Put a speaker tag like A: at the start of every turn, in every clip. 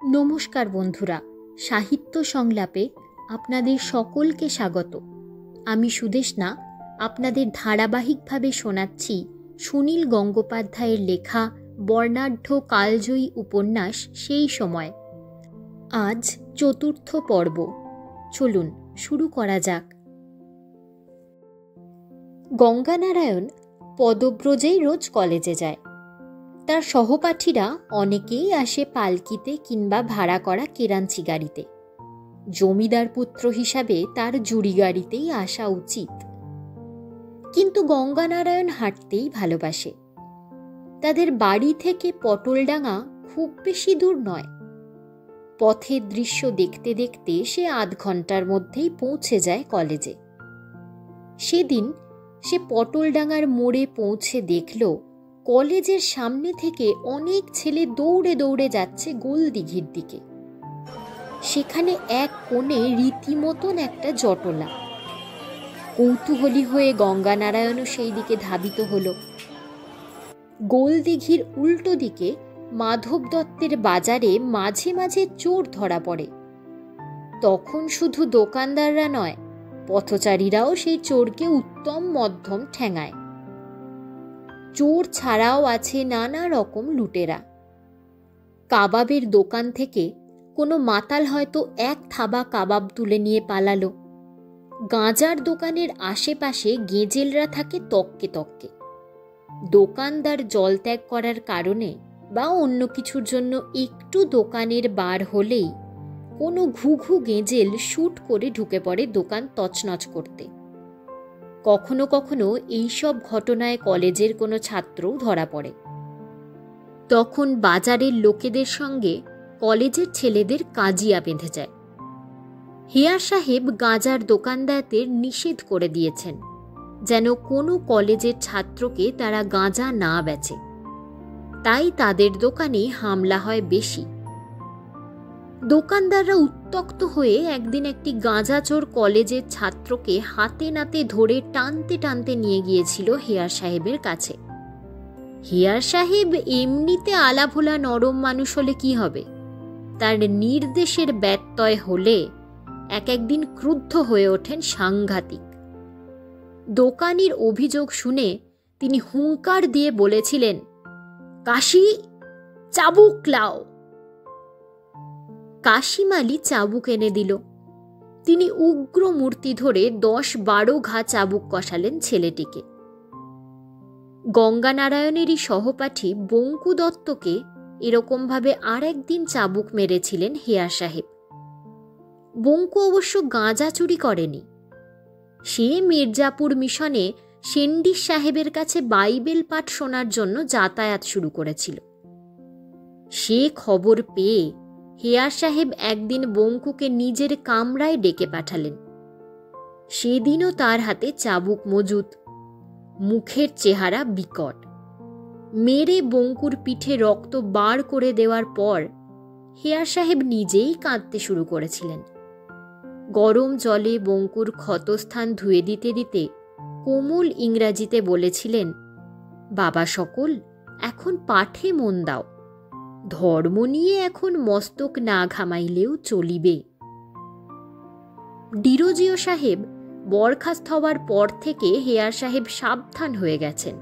A: নমস্কার বন্ধুরা, সাহিত্য সংলাপে আপনাদের সকলকে স্বাগত। আমি সুদেষ্ণা আপনাদের ধারাবাহিকভাবে শোনাচ্ছি সুনীল গঙ্গোপাধ্যায়ের লেখা বর্ণাঢ্য কালজয়ী উপন্যাস সেই সময়। আজ চতুর্থ পর্ব। চলুন শুরু করা যাক। গঙ্গানারায়ণ পদব্রজেই রোজ কলেজে যায়। তার সহপাঠীরা অনেকেই আসে পালকিতে কিংবা ভাড়া করা কেরাঞ্চি গাড়িতে। জমিদার পুত্র হিসাবে তার জুড়ি গাড়িতেই আসা উচিত, কিন্তু গঙ্গানারায়ণ হাঁটতেই ভালোবাসে। তাদের বাড়ি থেকে পটলডাঙ্গা খুব বেশি দূর নয়। পথের দৃশ্য দেখতে দেখতে সে আধ ঘন্টার মধ্যেই পৌঁছে যায় কলেজে। সেদিন সে পটলডাঙ্গার মোড়ে পৌঁছে দেখল কলেজের সামনে থেকে অনেক ছেলে দৌড়ে দৌড়ে যাচ্ছে গোলদিঘির দিকে। সেখানে এক কোণে রীতিমতন একটা জটলা। কৌতূহলী হয়ে গঙ্গানারায়ণও সেই দিকে ধাবিত হল। গোলদিঘির উল্টো দিকে মাধব দত্তের বাজারে মাঝে মাঝে চোর ধরা পড়ে। তখন শুধু দোকানদাররা নয়, পথচারীরাও সেই চোরকে উত্তম মধ্যম ঠেঙায়। চোর ছাড়াও আছে নানা রকম লুটেরা। কাবাবের দোকান থেকে কোনো মাতাল হয়তো এক থাবা কাবাব তুলে নিয়ে পালালো। গাঁজার দোকানের আশেপাশে গেজেলরা থাকে তককে তককে। দোকানদার জল ত্যাগ করার কারণে বা অন্য কিছুর জন্য একটু দোকানের বার হলেই কোনো ঘুঘু গেজেল শুট করে ঢুকে পড়ে দোকান তছনছ করতে। কখনো কখনো এইসব ঘটনায় কলেজের কোনো ছাত্রও ধরা পড়ে। তখন বাজারের লোকেদের সঙ্গে কলেজের ছেলেদের কাজিয়া বেঁধে যায়। হেয়ার সাহেব গাঁজার দোকানদারদের নিষেধ করে দিয়েছেন যেন কোনো কলেজের ছাত্রকে তারা গাঁজা না বেচে। তাই তাদের দোকানে হামলা হয় বেশি। দোকানদাররা উত্ত্যক্ত হয়ে একদিন একটি গাঁজাচোর কলেজের ছাত্রকে হাতে নাতে ধরে টানতে টানতে নিয়ে গিয়েছিল হেয়ার সাহেবের কাছে। হেয়ার সাহেব এমনিতে আলাভোলা নরম মানুষ হলে কি হবে, তার নির্দেশের ব্যত্যয় হলে একদিন ক্রুদ্ধ হয়ে ওঠেন সাংঘাতিক। দোকানির অভিযোগ শুনে তিনি হুঙ্কার দিয়ে বলেছিলেন, কাশি, চাবুক লাও। কাশিমালি চাবুক এনে দিল। তিনি উগ্র মূর্তি ধরে 10-12 ঘা চাবুক কষালেন ছেলেটিকে। গঙ্গানারায়ণেরই সহপাঠী বঙ্কু দত্তকে এরকমভাবে আর একদিন চাবুক মেরেছিলেন হেয়ার সাহেব। বঙ্কু অবশ্য গাঁজা চুরি করেনি। সে মির্জাপুর মিশনে সেন্ডিস সাহেবের কাছে বাইবেল পাঠ শোনার জন্য যাতায়াত শুরু করেছিল। সে খবর পেয়ে হেয়ার সাহেব একদিন বঙ্কুকে নিজের কামরায় ডেকে পাঠালেন। সেদিনও তার হাতে চাবুক মজুত, মুখের চেহারা বিকট। মেরে বঙ্কুর পিঠে রক্ত বার করে দেওয়ার পর হেয়ার সাহেব নিজেই কাঁদতে শুরু করেছিলেন। গরম জলে বঙ্কুর ক্ষতস্থান ধুয়ে দিতে দিতে কোমল ইংরাজিতে বলেছিলেন, বাবা সকল, এখন পাঠে মন দাও। ধর্ম নিয়ে এখন মস্তক না ঘামাইলেও চলিবে। ডিরোজিও সাহেব বরখাস্ত হওয়ার পর থেকে হেয়ার সাহেব সাবধান হয়ে গেছেন।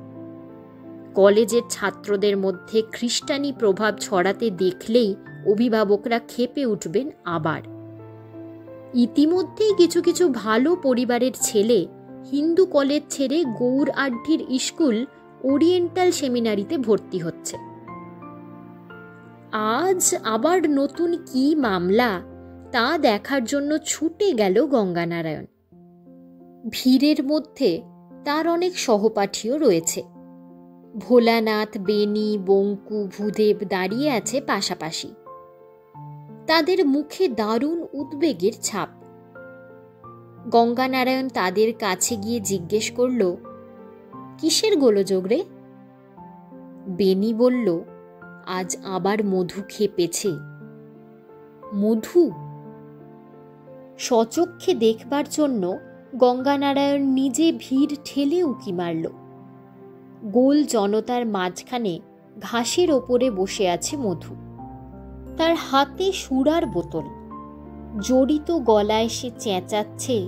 A: কলেজের ছাত্রদের মধ্যে খ্রিস্টানি প্রভাব ছড়াতে দেখলেই অভিভাবকরা ক্ষেপে উঠবেন আবার। ইতিমধ্যেই কিছু কিছু ভালো পরিবারের ছেলে হিন্দু কলেজ ছেড়ে গৌর আড্ডির স্কুল ওরিয়েন্টাল সেমিনারিতে ভর্তি হচ্ছে। আজ আবার নতুন কি মামলা তা দেখার জন্য ছুটে গেল গঙ্গানারায়ণ। ভিড়ের মধ্যে তার অনেক সহপাঠীও রয়েছে। ভোলানাথ, বেনি, বঙ্কু, ভূদেব দাঁড়িয়ে আছে পাশাপাশি। তাদের মুখে দারুণ উদ্বেগের ছাপ। গঙ্গানারায়ণ তাদের কাছে গিয়ে জিজ্ঞেস করল, কিসের গোলযোগ রে? বেনি বলল, আজ আবার মধু খেপেছে। মধু? স্বচক্ষে দেখবার জন্য গঙ্গানারায়ণ নিজে ভিড় ঠেলে উঁকি মারল। গোল জনতার মাঝখানে ঘাসের ওপরে বসে আছে মধু। তার হাতে সুরার বোতল, জড়িত গলায় সে চেঁচাচ্ছে,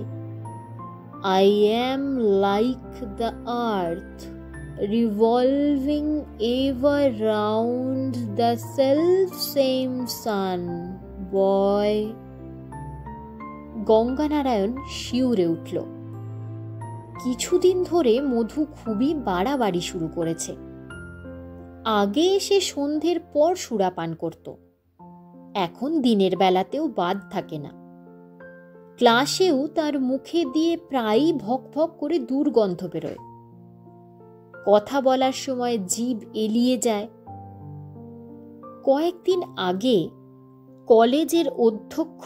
A: I am like the earth, revolving ever round the self-same sun, boy. Ganganarayan শিউরে উঠল। কিছুদিন ধরে মধু খুবই বাড়াবাড়ি শুরু করেছে। আগে সে সন্ধ্যের পর সুরা পান করত, এখন দিনের বেলাতেও বাদ থাকে না। ক্লাসেও তার মুখে দিয়ে প্রায়ই ভক ভক করে দুর্গন্ধ বেরোয়। কথা বলার সময় জিভ এলিয়ে যায়। কয়েকদিন আগে কলেজের অধ্যক্ষ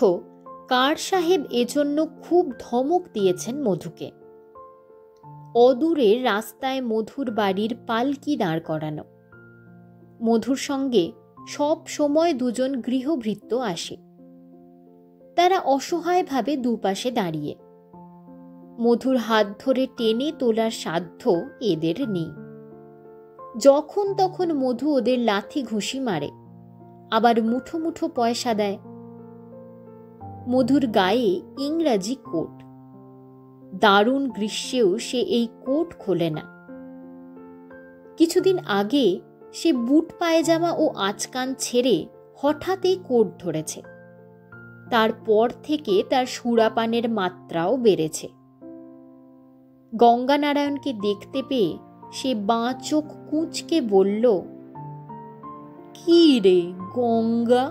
A: কার সাহেব এজন্য খুব ধমক দিয়েছেন মধুকে। অদূরে রাস্তায় মধুর বাড়ির পালকি দাঁড় করানো। মধুর সঙ্গে সব সময় দুজন গৃহভৃত্য আসে। তারা অসহায়ভাবে দুপাশে দাঁড়িয়ে। মধুর হাত ধরে টেনে তোলার সাধ্য এদের নেই। যখন তখন মধু ওদের লাথি ঘুষি মারে, আবার মুঠো মুঠো পয়সা দেয়। মধুর গায়ে ইংরাজি কোট। দারুণ গ্রীষ্মেও সে এই কোট খোলে না। কিছুদিন আগে সে বুট পায়জামা ও আচকান ছেড়ে হঠাৎ এই কোট ধরেছে। তারপর থেকে তার সুরাপানের মাত্রাও বেড়েছে। গঙ্গানারায়ণকে দেখতে পেয়ে সে বাঁ চোখ কুঁচকে বলল, কি রে গঙ্গা,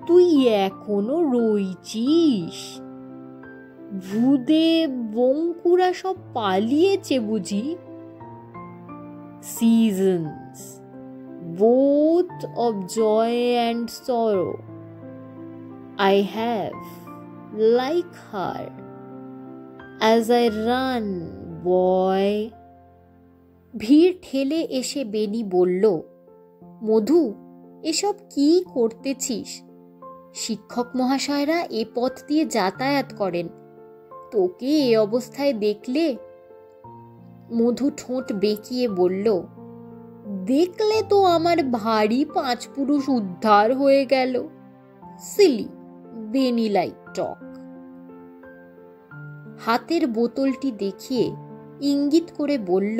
A: তুই এখনো রইছিস? ভূদেব বঙ্কুরা সব পালিয়েছে বুঝি? Seasons both of joy and sorrow I have like her as I run, boy. ভিড় ঠেলে এসে বেনি বলল, মধু, এসব কি করতেছিস? শিক্ষক মহাশয়রা এ পথ দিয়ে যাতায়াত করেন, তোকে এ অবস্থায় দেখলে। মধু ঠোঁট বেঁকিয়ে বলল, দেখলে তো আমার ভারী 5 পুরুষ উদ্ধার হয়ে গেল। Silly Benny like talk. হাতের বোতলটি দেখিয়ে ইঙ্গিত করে বলল,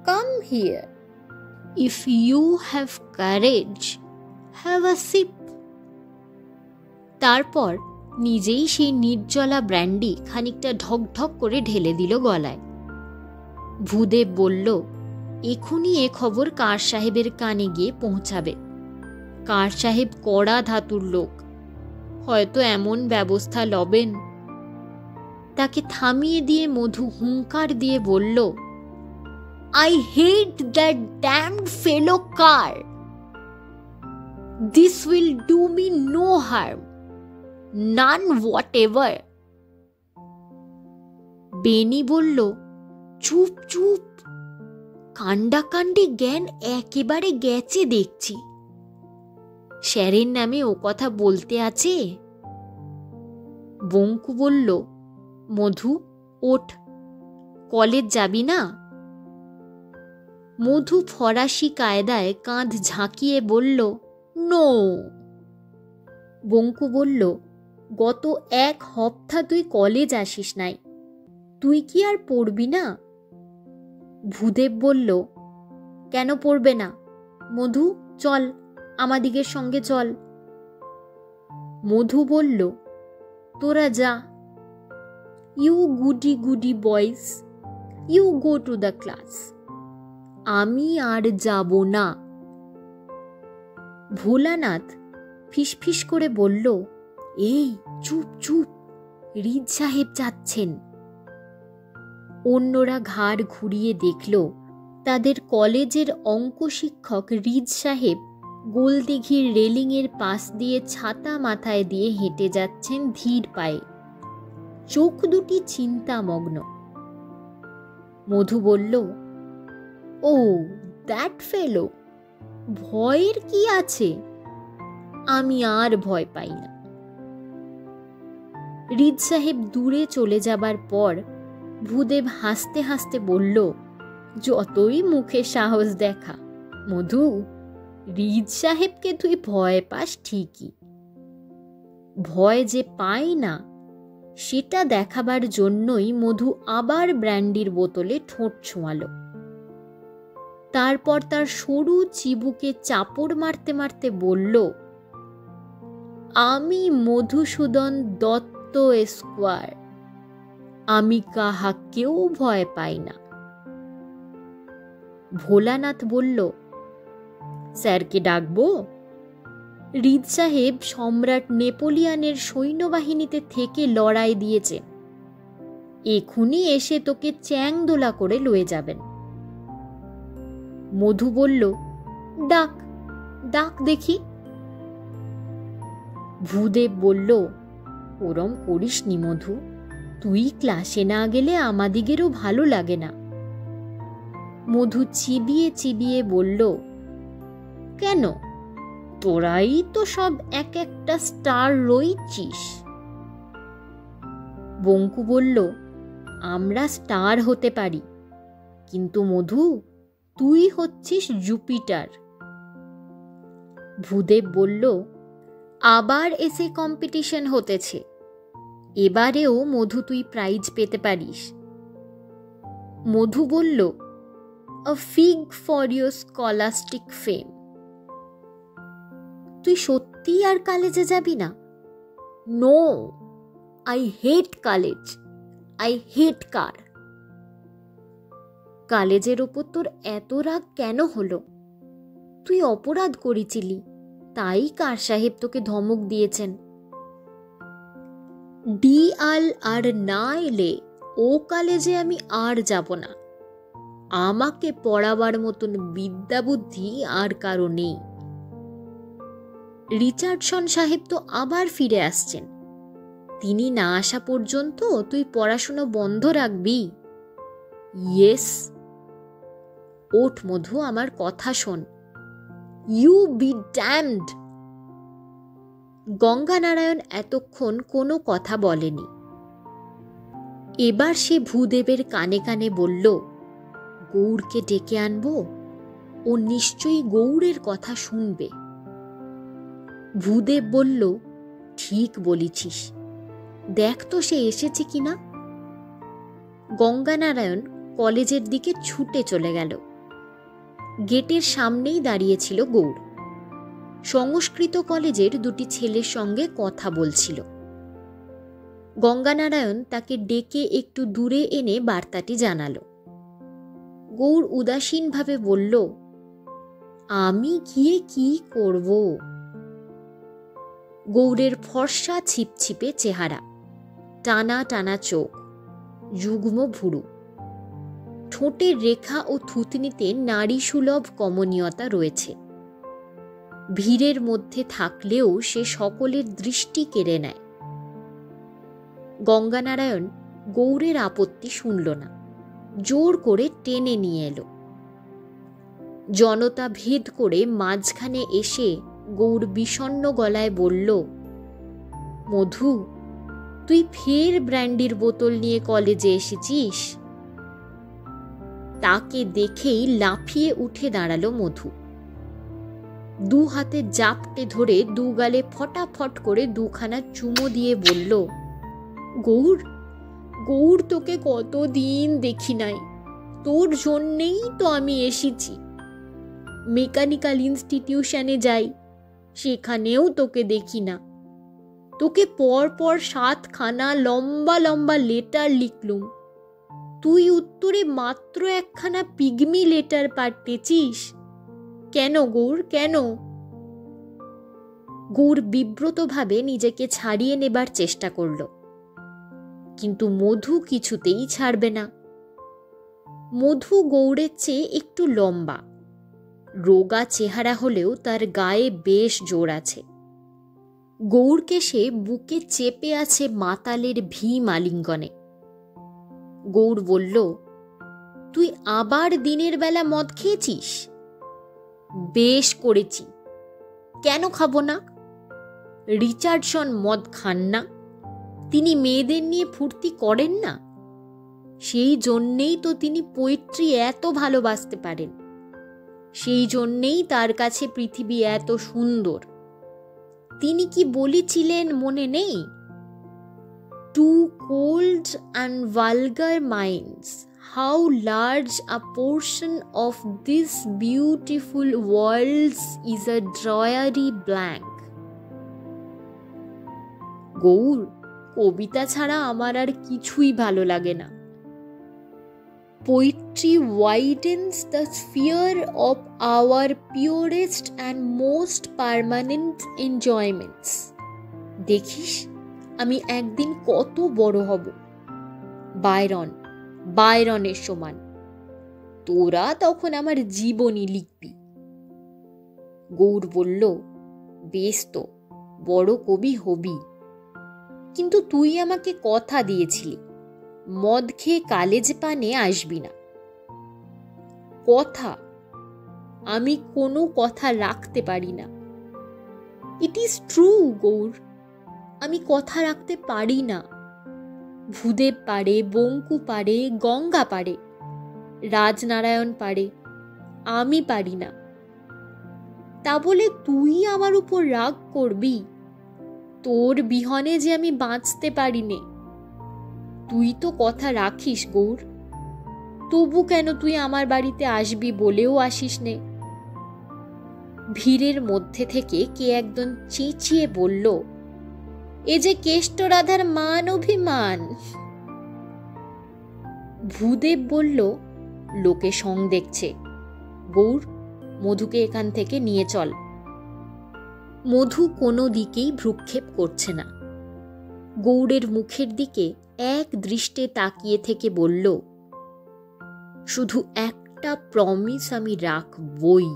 A: come here, if you have courage, have a sip. তারপর নিজেই সেই নির্জলা ব্র্যান্ডি খানিকটা ঢকঢক করে ঢেলে দিল গলায়। ভূদেব বলল, এখনই এ খবর কার সাহেবের কানে গিয়ে পৌঁছাবে। কার সাহেব কড়া ধাতুর লোক, হয়তো এমন ব্যবস্থা লবেন। তাকে থামিয়ে দিয়ে মধু হুঙ্কার দিয়ে বলল, I hate that damned fellow car. This will do me no harm, none whatever. বেনি বলল, চুপ চুপ, কাণ্ডাকাণ্ডে জ্ঞান একেবারে গেছে দেখছি। স্যারের নামে ও কথা বলতে আছে? বঙ্কু বলল, মধু ওঠ, কলেজ যাবি না? মধু ফরাসি কায়দায় কাঁধ ঝাঁকিয়ে বলল, নো। বঙ্কু বলল, গত 1 হপ্তাহ তুই কলেজ আসিস নাই, তুই কি আর পড়বি না? ভূদেব বলল, কেন পড়বে না? মধু চল, আমাদিগের সঙ্গে চল। মধু বলল, তোরা যা। You goody goody boys, you go to the class. আমি আর যাব না। ভোলানাথ ফিসফিস করে বলল, এই চুপ চুপ, রিজ সাহেব যাচ্ছেন। অন্যরা ঘাড় ঘুরিয়ে দেখল তাদের কলেজের অঙ্ক শিক্ষক রিজ সাহেব গোলদিঘির রেলিংয়ের পাশ দিয়ে ছাতা মাথায় দিয়ে হেঁটে যাচ্ছেন ধীর পায়ে, চোখ দুটি চিন্তামগ্ন। মধু বলল, ও দ্যাট ফেলো, ভয়ের কি আছে? আমি আর ভয় পাই না। রিজ সাহেব দূরে চলে যাবার পর ভূদেব হাসতে হাসতে বলল, যতই মুখে সাহস দেখা, মধু, রিজ সাহেবকে তুই ভয় পাস ঠিকই, ভয় যে পায় না সেটা দেখাবার জন্যই মধু আবার ব্র্যান্ডির বোতলে ঠোঁট ছোঁয়ালো। তারপর তার সরু চিবুকে চাপড় মারতে মারতে বলল, আমি মধুসূদন দত্ত এস্কোয়ার, আমি কাহাকেও ভয় পাই না। ভোলানাথ বলল, স্যারকে ডাকবো? রিজ সাহেব সম্রাট নেপোলিয়নের সৈন্যবাহিনীতে থেকে লড়াই দিয়েছেন, এখুনি এসে তোকে চ্যাংদোলা করে লয়ে যাবেন। মধু বলল, ডাক ডাক দেখি। ভূদেব বলল, ওরম করিস নি মধু, তুই ক্লাসে না গেলে আমাদিগেরও ভালো লাগে না। মধু চিবিয়ে চিবিয়ে বলল, কেন, তোরাই তো সব এক একটা স্টার রইছিস। বঙ্কু বলল, আমরা স্টার হতে পারি, কিন্তু মধু তুই হচ্ছিস জুপিটার। ভূদেব বলল, আবার এসে কম্পিটিশন হতেছে, এবারেও মধু তুই প্রাইজ পেতে পারিস। মধু বলল, a fig for your scholastic fame. তুই সত্যি আর কলেজে যাবি না? No, I hate college, I hate car. কলেজের ওপর তোর এত রাগ কেন হলো? তুই অপরাধ করেছিলি, তাই কার সাহেব তোকে ধমক দিয়েছেন। ডিআল আর না এলে ও কলেজে আমি আর যাব না। আমাকে পড়াবার মতন বিদ্যা বুদ্ধি আর কারো নেই। রিচার্ডসন সাহেব তো আবার ফিরে আসছেন, তিনি না আসা পর্যন্ত তুই পড়াশুনো বন্ধ রাখবি? ইয়েস। ওঠ মধু, আমার কথা শোন। You B ড্যামড। গঙ্গানারায়ণ এতক্ষণ কোনো কথা বলেনি। এবার সে ভূদেবের কানে কানে বলল, গৌড়কে ডেকে আনবো, ও নিশ্চয়ই গৌড়ের কথা শুনবে। ভূদেব বলল, ঠিক বলেছিস, দেখ তো সে এসেছে কিনা। গঙ্গানারায়ণ কলেজের দিকে ছুটে চলে গেল। গেটের সামনেই দাঁড়িয়েছিল গৌড়। সংস্কৃত কলেজের দুটি ছেলের সঙ্গে কথা বলছিল। গঙ্গানারায়ণ তাকে ডেকে একটু দূরে এনে বার্তাটি জানালো। গৌড় উদাসীনভাবে বলল, আমি গিয়ে কি করব? গৌড়ের ফর্সা ছিপছিপে চেহারা, টানা টানা চোখ, যুগ্ম ভুরু, ঠোঁটের রেখা ও থুতনিতে নারী সুলভ কমনীয়তা রয়েছে। ভিড়ের মধ্যে থাকলেও সে সকলের দৃষ্টি কেড়ে নেয়। গঙ্গানারায়ণ গৌড়ের আপত্তি শুনল না, জোর করে টেনে নিয়ে এলো। জনতা ভেদ করে মাঝখানে এসে গৌড় বিষণ্ণ গলায় বলল, মধু, তুই ফের ব্র্যান্ডির বোতল নিয়ে কলেজে এসেছিস? তাকে দেখেই লাফিয়ে উঠে দাঁড়ালো মধু। দু হাতে জাপটে ধরে দু গালে ফটাফট করে দুখানা চুমো দিয়ে বলল, গৌড়, গৌড়, তোকে কতদিন দেখি নাই, তোর জন্যেই তো আমি এসেছি। মেকানিক্যাল ইনস্টিটিউশনে যাই, সেখানেও তোকে দেখি না। তোকে পর পর 7খানা লম্বা লম্বা লেটার লিখলুম, তুই উত্তরে মাত্র একখানা পিগমি লেটার পাঠিয়েছিস। কেন গৌড়, কেন? গৌড় বিব্রতভাবে নিজেকে ছাড়িয়ে নেবার চেষ্টা করল, কিন্তু মধু কিছুতেই ছাড়বে না। মধু গৌড়ের চেয়ে একটু লম্বা, রোগা চেহারা হলেও তার গায়ে বেশ জোর আছে। গৌড়কে সে বুকে চেপে আছে মাতালের ভীম আলিঙ্গনে। গৌড় বলল, তুই আবার দিনের বেলা মদ খেয়েছিস? বেশ করেছি, কেন খাবো না? রিচার্ডসন মদ খান না, তিনি মেয়েদের নিয়ে ফুর্তি করেন না, সেই জন্যেই তো তিনি পোয়েট্রি এত ভালোবাসতে পারেন। সেই জন্যেই তার কাছে পৃথিবী এত সুন্দর। তিনি কি বলেছিলেন মনে নেই? Too cold and vulgar minds, how large a portion of this beautiful world is a dreary blank. Gour, কবিতা ছাড়া আমার আর কিছুই ভালো লাগে না। Poetry widens the sphere of our purest and most permanent enjoyments. দেখিস আমি একদিন কত বড় হব, বাইরনের সমান। তোরা তখন আমার জীবনী লিখবি। গৌর বলল, বেশ তো, বড় কবি হবি, কিন্তু তুই আমাকে কথা দিয়েছিলি মদ খেয়ে কালেজ পানে আসবি না। কথা? আমি কোনো কথা রাখতে পারি না। ইট ইজ ট্রু গৌর, আমি কথা রাখতে পারি না। ভূদেব পারে, বঙ্কু পারে, গঙ্গা পারে, রাজনারায়ণ পারে, আমি পারি না। তা বলে তুই আমার উপর রাগ করবি? তোর বিহনে যে আমি বাঁচতে পারি নে। তুই তো কথা রাখিস গৌর, তবু কেন তুই আমার বাড়িতে আসবি বলেও আসিস নে? ভিড়ের মধ্যে থেকে কে একজন চেঁচিয়ে বলল, এ যে কেষ্ট রাধার মান অভিমান। ভূদেব বলল, লোকে সং দেখছে, গৌর মধুকে এখান থেকে নিয়ে চল। মধু কোনো দিকেই ভ্রুক্ষেপ করছে না। গৌড়ের মুখের দিকে এক দৃষ্টে তাকিয়ে থেকে বলল, শুধু একটা প্রমিস আমি রাখবই,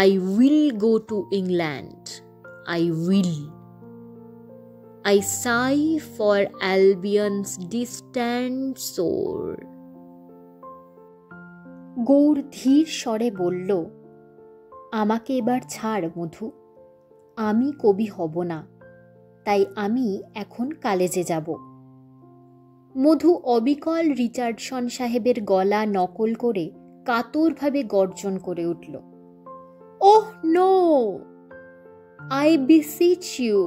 A: I will go to England, I will. I sigh for Albion's distant shore. Gour ধীর স্বরে বলল, আমাকে এবার ছাড় মধু, আমি কবি হব না, তাই আমি এখন কালেজে যাব। মধু অবিকল রিচার্ডসন সাহেবের গলা নকল করে কাতরভাবে গর্জন করে উঠল, oh no, I beseech you,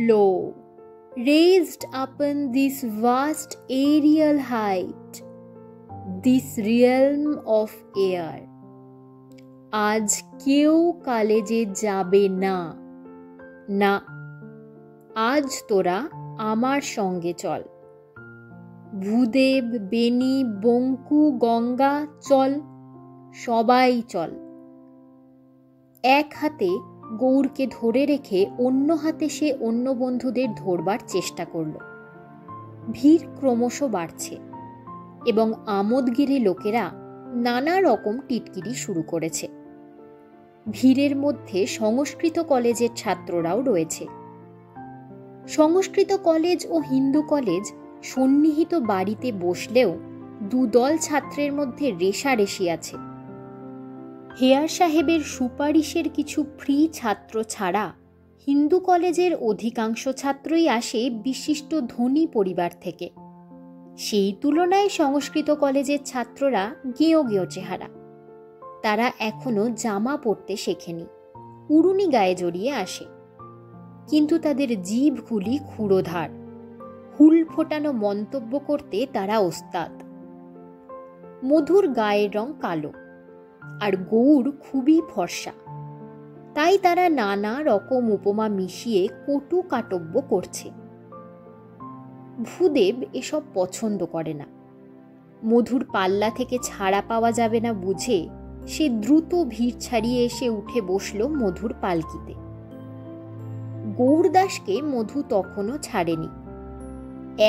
A: lo, raised upon this vast aerial height, this realm of air, আজ কেউ কালেজে যাবে না, না, আজ তোরা আমার সঙ্গে চল। ভূদেব, বেনি, বঙ্কু, গঙ্গা, চল, সবাই চল। এক হাতে গৌরকে ধরে রেখে অন্য হাতে সে অন্য বন্ধুদের ধরবার চেষ্টা করল। ভিড় ক্রমশ বাড়ছে এবং আমোদগিরি লোকেরা নানা রকম টিটকিরি শুরু করেছে। ভিড়ের মধ্যে সংস্কৃত কলেজের ছাত্ররাও রয়েছে। সংস্কৃত কলেজ ও হিন্দু কলেজ সন্নিহিত বাড়িতে বসলেও দুদল ছাত্রের মধ্যে রেষারেষি আছে। হেয়ার সাহেবের সুপারিশের কিছু ফ্রি ছাত্র ছাড়া হিন্দু কলেজের অধিকাংশ ছাত্রই আসে বিশিষ্ট ধনী পরিবার থেকে। সেই তুলনায় সংস্কৃত কলেজের ছাত্ররা গেঁয়ো গেঁয়ো চেহারা। তারা এখনো জামা পরতে শেখেনি, উড়ুনি গায়ে জড়িয়ে আসে, কিন্তু তাদের জিভগুলি ক্ষুরোধার। হুল ফোটানো মন্তব্য করতে তারা ওস্তাদ। মধুর গায়ের রং কালো আর গৌর খুবই ফর্সা, তাই তারা নানা রকম উপমা মিশিয়ে কটু কাটব্য করছে। ভূদেব এসব পছন্দ করে না। মধুর পাল্লা থেকে ছাড়া পাওয়া যাবে না বুঝে সে দ্রুত ভিড় ছাড়িয়ে এসে উঠে বসল মধুর পালকিতে। গৌরদাসকে মধু তখনও ছাড়েনি।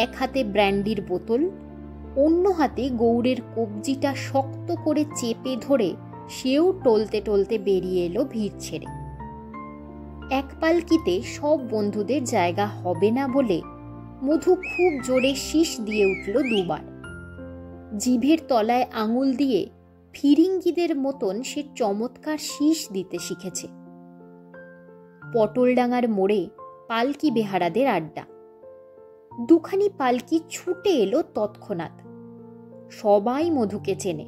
A: এক হাতে ব্র্যান্ডির বোতল, অন্য হাতে গৌরের কবজিটা শক্ত করে চেপে ধরে সেও টলতে টলতে বেরিয়ে এলো ভিড় ছেড়ে। এক পালকিতে সব বন্ধুদের জায়গা হবে না বলে মধু খুব জোরে শীষ দিয়ে উঠল দুবার। জিভের তলায় আঙুল দিয়ে ফিরিঙ্গিদের মতন সে চমৎকার শীষ দিতে শিখেছে। পটলডাঙার মোড়ে পালকি বেহারাদের আড্ডা। দুখানি পালকি ছুটে এলো তৎক্ষণাৎ। সবাই মধুকে চেনে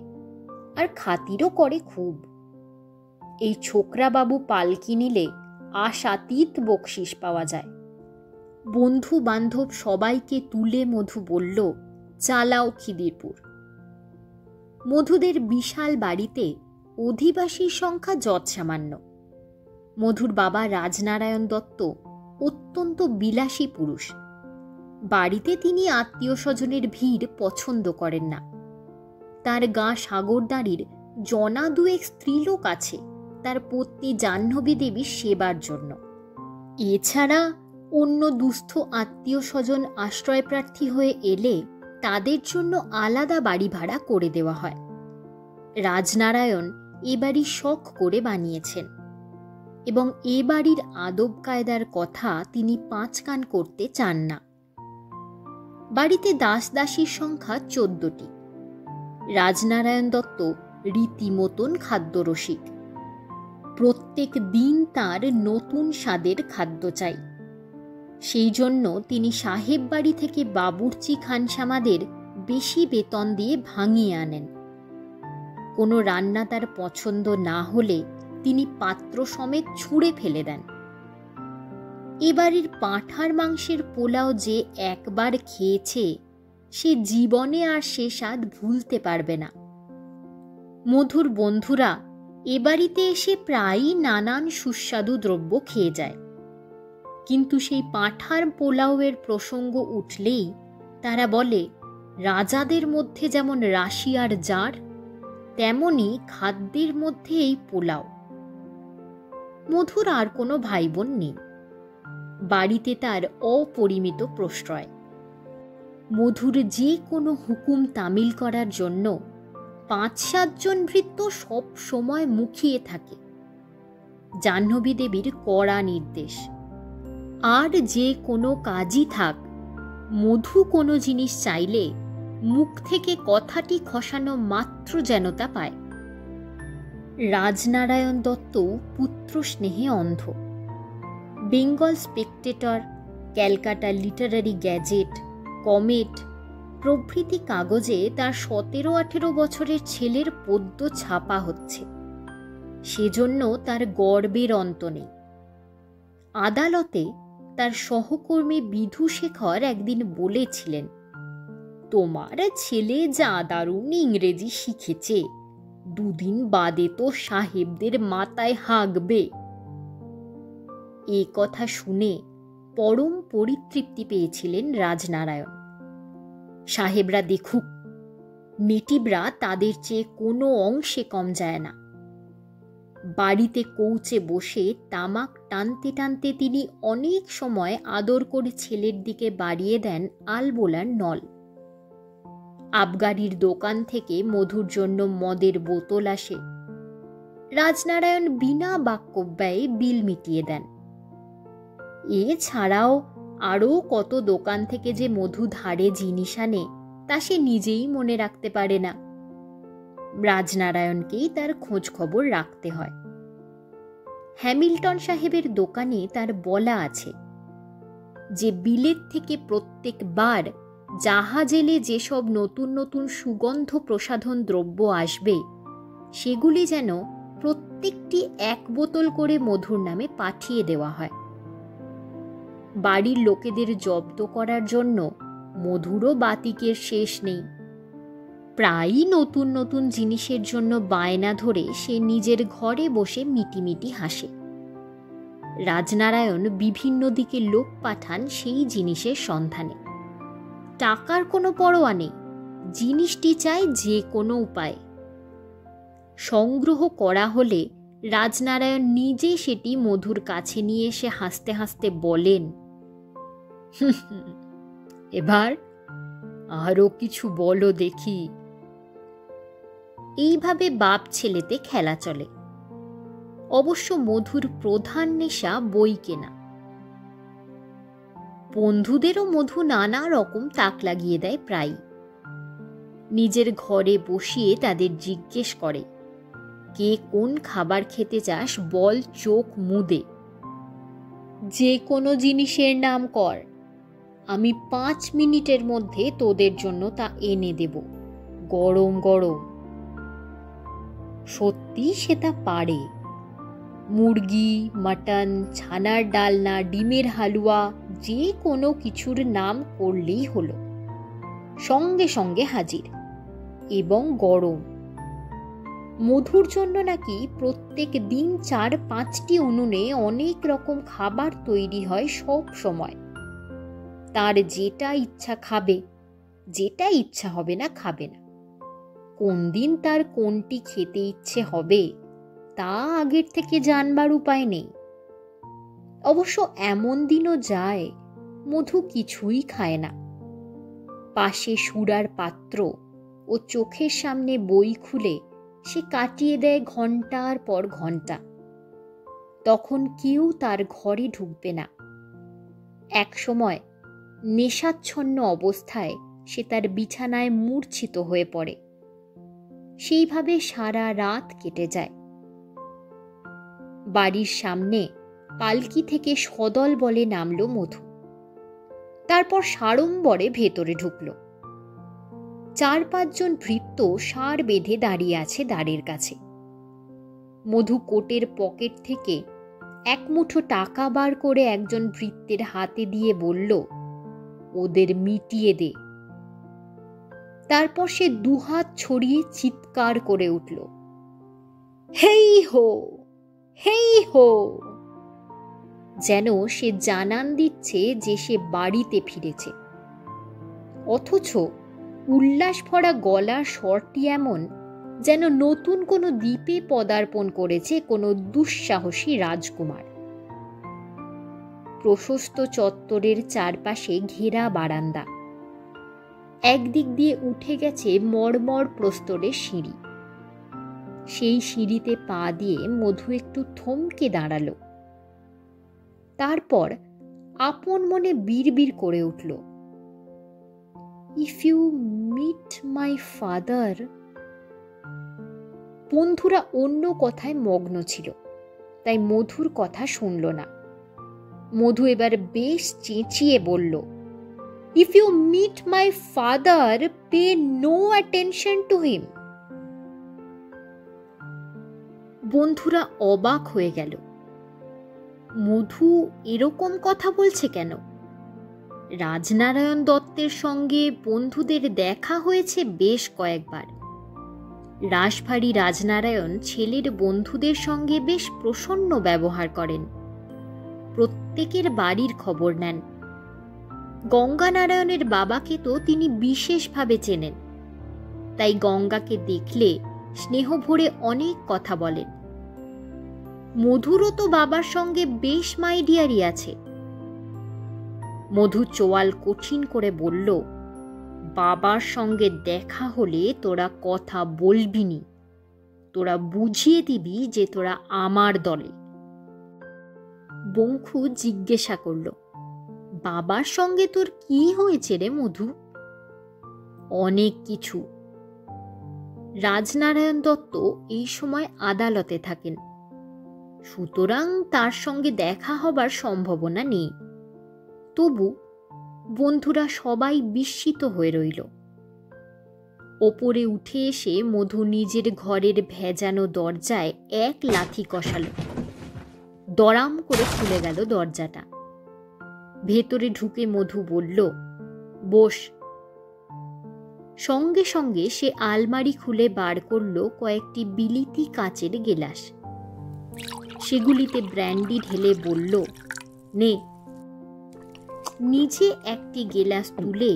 A: আর খাতিরও করে খুব। এই ছোকরাবাবু পালকি নিলে আশাতীত বকশিস পাওয়া যায়। বন্ধু বান্ধব সবাইকে তুলে মধু বলল, চালাও খিদিরপুর। মধুদের বিশাল বাড়িতে অধিবাসীর সংখ্যা যৎসামান্য। মধুর বাবা রাজনারায়ণ দত্ত অত্যন্ত বিলাসী পুরুষ। বাড়িতে তিনি আত্মীয় স্বজনের ভিড় পছন্দ করেন না। তার গাঁ সাগরদাঁড়ির জনা দুয়েক স্ত্রীলোক আছে তার পত্নী জাহ্নবী দেবীর সেবার জন্য। এছাড়া অন্য দুস্থ আত্মীয় স্বজন আশ্রয়প্রার্থী হয়ে এলে তাদের জন্য আলাদা বাড়ি ভাড়া করে দেওয়া হয়। রাজনারায়ণ এ বাড়ি শখ করে বানিয়েছেন এবং এ বাড়ির আদব কায়দার কথা তিনি পাঁচ কান করতে চান না। বাড়িতে দাস দাসীর সংখ্যা 14টি। রাজনারায়ণ দত্ত রীতিমতন খাদ্যরসিক। প্রত্যেক দিন তার নতুন স্বাদের খাদ্য চাই। সেই জন্য তিনি সাহেব বাড়ি থেকে বাবুর্চি খানসামাদের বেশি বেতন দিয়ে ভাঙিয়ে আনেন। কোনো রান্না তার পছন্দ না হলে তিনি পাত্র সমেত ছুঁড়ে ফেলে দেন। এবারের পাঁঠার মাংসের পোলাও যে একবার খেয়েছে সে জীবনে আর সে স্বাদ ভুলতে পারবে না। মধুর বন্ধুরা এ বাড়িতে এসে প্রায়ই নানান সুস্বাদু দ্রব্য খেয়ে যায়, কিন্তু সেই পাঁঠার পোলাওয়ের প্রসঙ্গ উঠলেই তারা বলে, রাজাদের মধ্যে যেমন রাশিয়ার জার, তেমনি খাদ্যের মধ্যে এই পোলাও। মধুর আর কোনো ভাই বোন নেই। বাড়িতে তার অপরিমিত প্রশ্রয়। মধুর যে কোনো হুকুম তামিল করার জন্য 5-7 জন ভৃত্য সব সময় মুখিয়ে থাকে। জাহ্নবী দেবীর কড়া নির্দেশ। আর যে কোনো কাজই থাক, মধু কোনো জিনিস চাইলে মুখ থেকে কথাটি খসানো মাত্র যেন তা পায়। রাজনারায়ণ দত্ত পুত্র স্নেহে অন্ধ। Bengal Spectator, Calcutta Literary gadget, comet প্রভৃতি কাগজে তার 17-18 বছরের ছেলের পদ্য ছাপা হচ্ছে। সেজন্য তার গর্বের অন্ত নেই। আদালতে তার সহকর্মী বিধুশেখর একদিন বলেছিলেন, তোমার ছেলে যা দারুণ ইংরেজি শিখেছে, 2 দিন বাদে তো সাহেবদের মাথায় হাঁকবে। এ কথা শুনে পরম পরিতৃপ্তি পেয়েছিলেন রাজনারায়ণ। সাহেবরা দেখুক, নেটিবরা তাদের চেয়ে কোনো অংশে কম যায় না। বাড়িতে কৌচে বসে তামাক টানতে টানতে তিনি অনেক সময় আদর করে ছেলের দিকে বাড়িয়ে দেন আলবোলার নল। আবগারির দোকান থেকে মধুর জন্য মদের বোতল আসে। রাজনারায়ণ বিনা বাক্যব্যয়ে বিল মিটিয়ে দেন। এছাড়াও আরও কত দোকান থেকে যে মধু ধারে জিনিস আনে তা সে নিজেই মনে রাখতে পারে না। রাজনারায়ণকেই তার খোঁজ খবর রাখতে হয়। হ্যামিল্টন সাহেবের দোকানে তার বলা আছে যে বিলেত থেকে প্রত্যেকবার জাহাজেলে যেসব নতুন নতুন সুগন্ধ প্রসাধন দ্রব্য আসবে সেগুলি যেন প্রত্যেকটি 1 বোতল করে মধুর নামে পাঠিয়ে দেওয়া হয়। বাড়ির লোকেদের জব্দ করার জন্য মধুরও বাতিকের শেষ নেই। প্রায়ই নতুন নতুন জিনিসের জন্য বায়না ধরে সে নিজের ঘরে বসে মিটিমিটি হাসে। রাজনারায়ণ বিভিন্ন দিকে লোক পাঠান সেই জিনিসের সন্ধানে। টাকার কোনো পরোয়া নেই, জিনিসটি চাই যে কোনো উপায়ে। সংগ্রহ করা হলে রাজনারায়ণ নিজে সেটি মধুর কাছে নিয়ে এসে হাসতে হাসতে বলেন, এবার আরো কিছু বলো দেখি। এইভাবে বাপ ছেলেতে খেলা চলে। অবশ্য মধুর প্রধান নেশা বই কেনা। বন্ধুদেরও মধু নানা রকম তাক লাগিয়ে দেয় প্রায়। নিজের ঘরে বসিয়ে তাদের জিজ্ঞেস করে, কে কোন খাবার খেতে চাস বল চোখ মুদে। যে কোনো জিনিসের নাম কর, আমি 5 মিনিটের মধ্যে তোদের জন্য তা এনে দেব, গরম গরম। সত্যি সে তা পারে। মুরগি, মাটন, ছানার ডালনা, ডিমের হালুয়া, যে কোনো কিছুর নাম করলেই হলো, সঙ্গে সঙ্গে হাজির, এবং গরম। মধুর জন্য নাকি প্রত্যেক দিন 4-5টি উনুনে অনেক রকম খাবার তৈরি হয় সব সময়। তার যেটা ইচ্ছা খাবে, যেটা ইচ্ছা হবে না খাবে না। কোন দিন তার কোনটি খেতে ইচ্ছে হবে তা আগের থেকে জানবার উপায় নেই। অবশ্য এমন দিনও যায় মধু কিছুই খায় না। পাশে সুরার পাত্র ও চোখের সামনে বই খুলে সে কাটিয়ে দেয় ঘন্টার পর ঘন্টা। তখন কেউ তার ঘরে ঢুকবে না। এক সময় নেশাচ্ছন্ন অবস্থায় সে তার বিছানায় মূর্ছিত হয়ে পড়ে। সেইভাবে সারা রাত কেটে যায়। বাড়ির সামনে পালকি থেকে সদল বলে নামল মধু। তারপর সাড়ম্বরে ভেতরে ঢুকল। 4-5 জন ভৃত্য সার বেঁধে দাঁড়িয়ে আছে দ্বারের কাছে। মধু কোটের পকেট থেকে এক মুঠো টাকা বার করে একজন ভৃত্যের হাতে দিয়ে বলল, ওদের মিটিয়ে দে। তারপর সে দুহাত ছড়িয়ে চিৎকার করে উঠল, হেই হো, হেই হো, যেন সে জানান দিচ্ছে যে সে বাড়িতে ফিরেছে। অথচ উল্লাস ভরা গলার স্বরটি এমন যেন নতুন কোনো দ্বীপে পদার্পণ করেছে কোনো দুঃসাহসী রাজকুমার। প্রশস্ত চত্বরের চারপাশে ঘেরা বারান্দা। একদিক দিয়ে উঠে গেছে মর্মর প্রস্তরের সিঁড়ি। সেই সিঁড়িতে পা দিয়ে মধু একটু থমকে দাঁড়ালো। তারপর আপন মনে বিড়বিড় করে উঠল, if you meet my father. বন্ধুরা অন্য কথায় মগ্ন ছিল, তাই মধুর কথা শুনল না। মধু এবার বেশ চেঁচিয়ে বলল, if you meet my father, pay no attention to him. বন্ধুরা অবাক হয়ে গেল। মধু এরকম কথা বলছে কেন? রাজনারায়ণ দত্তের সঙ্গে বন্ধুদের দেখা হয়েছে বেশ কয়েকবার। রাশভারী রাজনারায়ণ ছেলের বন্ধুদের সঙ্গে বেশ প্রসন্ন ব্যবহার করেন। প্রত্যেকের বাড়ির খবর নেন। গঙ্গানারায়ণের বাবাকে তো তিনি বিশেষভাবে চেনেন, তাই গঙ্গাকে দেখলে স্নেহ ভরে অনেক কথা বলেন। মধুরও তো বাবার সঙ্গে বেশ মাইডিয়ারি আছে। মধু চোয়াল কঠিন করে বলল, বাবার সঙ্গে দেখা হলে তোরা কথা বলবি নি, তোরা বুঝিয়ে দিবি যে তোরা আমার দলে। বঙ্কু জিজ্ঞাসা করল, বাবার সঙ্গে তোর কি হয়েছে রে মধু? অনেক কিছু। রাজনারায়ণ দত্ত এই সময় আদালতে থাকেন, সুতরাং তার সঙ্গে দেখা হবার সম্ভাবনা নেই। তবু বন্ধুরা সবাই বিস্মিত হয়ে রইল। ওপরে উঠে এসে মধু নিজের ঘরের ভেজানো দরজায় এক লাথি কষালো। দড়াম করে খুলে গেল দরজাটা। ভেতরে ঢুকে মধু বলল, বস। সঙ্গে সঙ্গে সে আলমারি খুলে বার করল কয়েকটি বিলিতি কাচের গেলাস। সেগুলিতে ব্র্যান্ডি ঢেলে বলল, নে। নিজে একটি গেলাস তুলে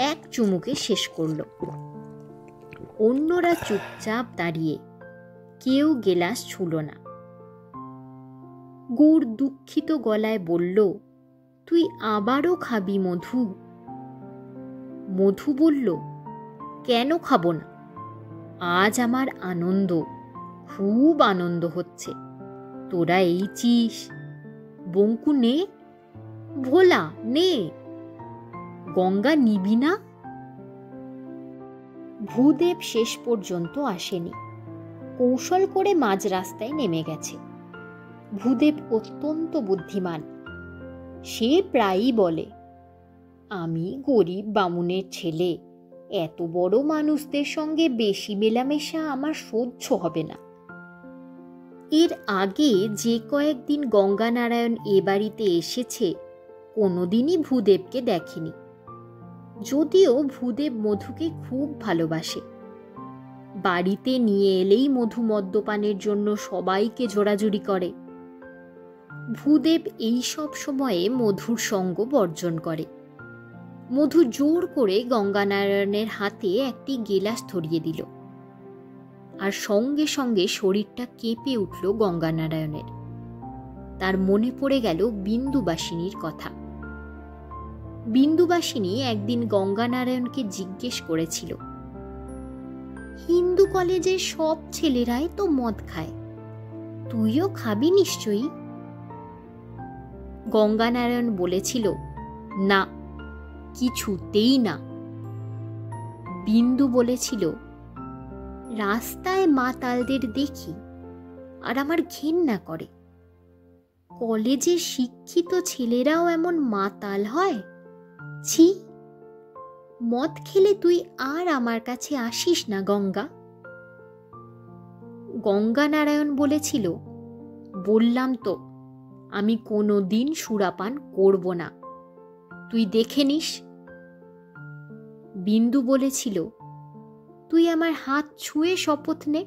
A: এক চুমুকে শেষ করল। অন্যরা চুপচাপ দাঁড়িয়ে, কেউ গেলাস ছুঁল না। গৌর দুঃখিত গলায় বলল, তুই আবারও খাবি মধু? মধু বলল, কেন খাবো না? আজ আমার আনন্দ, খুব আনন্দ হচ্ছে। তোরা এইছিস। বঙ্কু নে, ভোলা নে। গঙ্গা নিবি না? ভূদেব শেষ পর্যন্ত আসেনি, কৌশল করে মাঝ রাস্তায় নেমে গেছে। ভূদেব অত্যন্ত বুদ্ধিমান। সে প্রায়ই বলে, আমি গরিব বামুনের ছেলে, এত বড় মানুষদের সঙ্গে বেশি মেলামেশা আমার সহ্য হবে না। এর আগে যে কয়েকদিন গঙ্গানারায়ণ এ বাড়িতে এসেছে কোনোদিনই ভূদেবকে দেখেনি, যদিও ভূদেব মধুকে খুব ভালোবাসে। বাড়িতে নিয়ে এলেই মধু মদ্যপানের জন্য সবাইকে জোরাজুরি করে। ভূদেব এই সব সময়ে মধুর সঙ্গ বর্জন করে। মধু জোর করে গঙ্গানারায়ণের হাতে একটি গেলাস ধরিয়ে দিল, আর সঙ্গে সঙ্গে শরীরটা কেঁপে উঠল গঙ্গানারায়ণের। তার মনে পড়ে গেল বিন্দুবাসিনীর কথা। বিন্দুবাসিনী একদিন গঙ্গানারায়ণকে জিজ্ঞেস করেছিল, হিন্দু কলেজের সব ছেলেরাই তো মদ খায়, তুইও খাবি নিশ্চয়ই? গঙ্গানারায়ণ বলেছিল, না, কিছুতেই না। বিন্দু বলেছিল, রাস্তায় মাতালদের দেখি আর আমার ঘেন্না করে। কলেজে শিক্ষিত ছেলেরাও এমন মাতাল হয়? ছি, মদ খেলে তুই আর আমার কাছে আসিস না গঙ্গা। গঙ্গানারায়ণ বলেছিল, বললাম তো আমি কোনো দিন সুরাপান করব না, তুই দেখে নিস। বিন্দু বলেছিল, তুই আমার হাত ছুঁয়ে শপথ নে।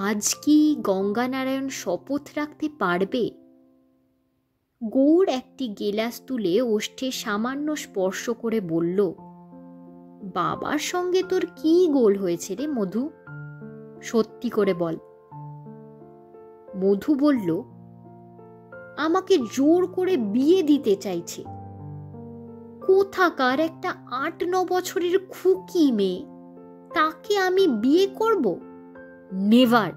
A: আজ কি গঙ্গানারায়ণ শপথ রাখতে পারবে? গৌড় একটি গেলাস তুলে ওষ্ঠে সামান্য স্পর্শ করে বলল, বাবার সঙ্গে তোর কি গোল হয়েছে রে মধু, সত্যি করে বল। মধু বলল, আমাকে জোর করে বিয়ে দিতে চাইছে। কোথাকার একটা ৮-৯ বছরের খুকি মেয়ে, তাকে আমি বিয়ে করব? নেভার।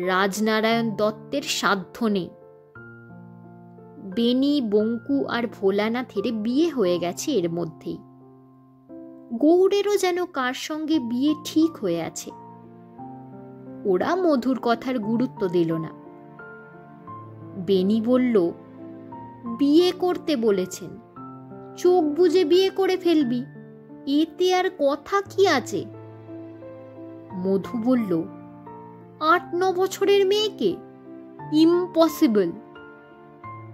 A: রাজনারায়ণ দত্তের সাধ্য নেই। বেনি, বঙ্কু আর ভোলানাথের বিয়ে হয়ে গেছে এর মধ্যেই। গৌড়েরও যেন কার সঙ্গে বিয়ে ঠিক হয়ে আছে। ওরা মধুর কথার গুরুত্ব দিল না। বেনি বলল, বিয়ে করতে বলেছেন, চোখ বুজে বিয়ে করে ফেলবি, এতে আর কথা কি আছে? মধু বলল, ৮-৯ বছরের মেয়েকে? ইম্পসিবল।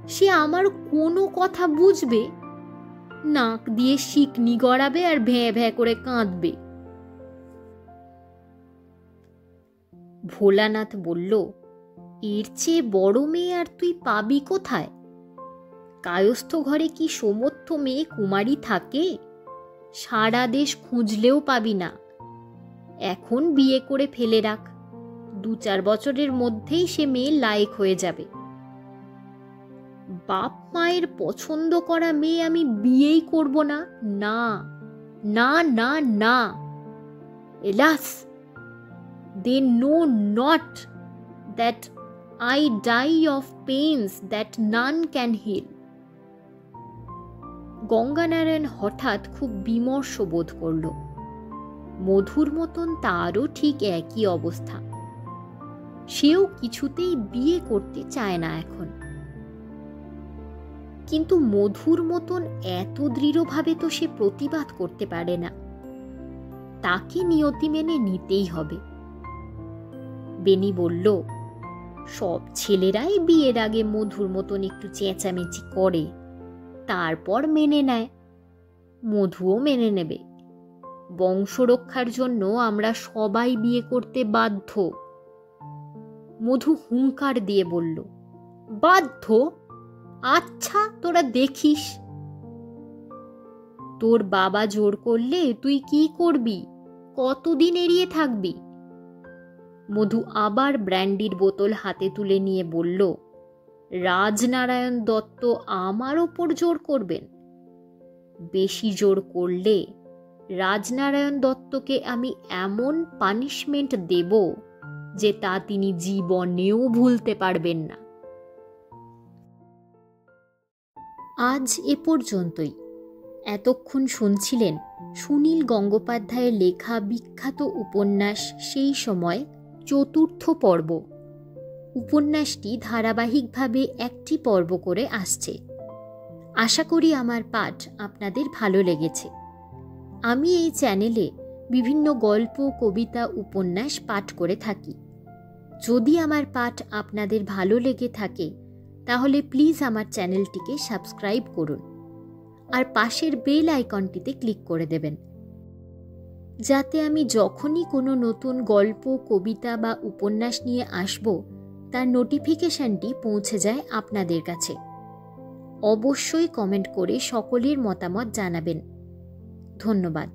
A: সে আমার কোনো কথা বুঝবে? নাক দিয়ে শিকনি গড়াবে আর ভ্যাঁ ভ্যাঁ করে কাঁদবে। ভোলানাথ বলল, এর চেয়ে বড় মেয়ে আর তুই পাবি কোথায়? কায়স্থ ঘরে কি সমর্থ মেয়ে কুমারী থাকে? সারা দেশ খুঁজলেও পাবি না। এখন বিয়ে করে ফেলে রাখ, ২-৪ বছরের মধ্যেই সে মেয়ে লায়েক হয়ে যাবে। বাপ মায়ের পছন্দ করা মেয়ে আমি বিয়েই করব না। না না না না। Alas, they know not that I die of pains that none can heal. Ganganarayan হঠাৎ খুব বিমর্ষ বোধ করল। মধুর মতন তারও ঠিক একই অবস্থা। সেও কিছুতেই বিয়ে করতে চায় না এখন। কিন্তু মধুর মতন এত দৃঢ়ভাবে তো সে প্রতিবাদ করতে পারে না। তাকে নিয়তি মেনে নিতেই হবে। বেনি বলল, সব ছেলেরাই বিয়ের আগে মধুর মতন একটু চেঁচামেচি করে, তারপর মেনে নেয়। মধুও মেনে নেবে। বংশ রক্ষার জন্য আমরা সবাই বিয়ে করতে বাধ্য। মধু হুঙ্কার দিয়ে বলল, বাধ্য? আচ্ছা, তোরা দেখিস। তোর বাবা জোর করলে তুই কি করবি? কতদিন এড়িয়ে থাকবি? মধু আবার ব্র্যান্ডির বোতল হাতে তুলে নিয়ে বলল, রাজনারায়ণ দত্ত আমার ওপর জোর করবেন? বেশি জোর করলে রাজনারায়ণ দত্তকে আমি এমন পানিশমেন্ট দেব যে তা তিনি জীবনেও ভুলতে পারবেন না। আজ এ পর্যন্তই। এতক্ষণ শুনছিলেন সুনীল গঙ্গোপাধ্যায়ের লেখা বিখ্যাত উপন্যাস সেই সময় ৪র্থ পর্ব। উপন্যাসটি ধারাবাহিকভাবে একটি পর্ব করে আসছে। আশা করি আমার পাঠ আপনাদের ভালো লেগেছে। আমি এই চ্যানেলে বিভিন্ন গল্প, কবিতা, উপন্যাস পাঠ করে থাকি। যদি আমার পাঠ আপনাদের ভালো লেগে থাকে তাহলে প্লিজ আমার চ্যানেলটিকে সাবস্ক্রাইব করুন আর পাশের বেল আইকনটিতে ক্লিক করে দেবেন, যাতে আমি যখনই কোনো নতুন গল্প, কবিতা বা উপন্যাস নিয়ে আসব তার নোটিফিকেশনটি পৌঁছে যায় আপনাদের কাছে। অবশ্যই কমেন্ট করে সকলের মতামত জানাবেন। ধন্যবাদ।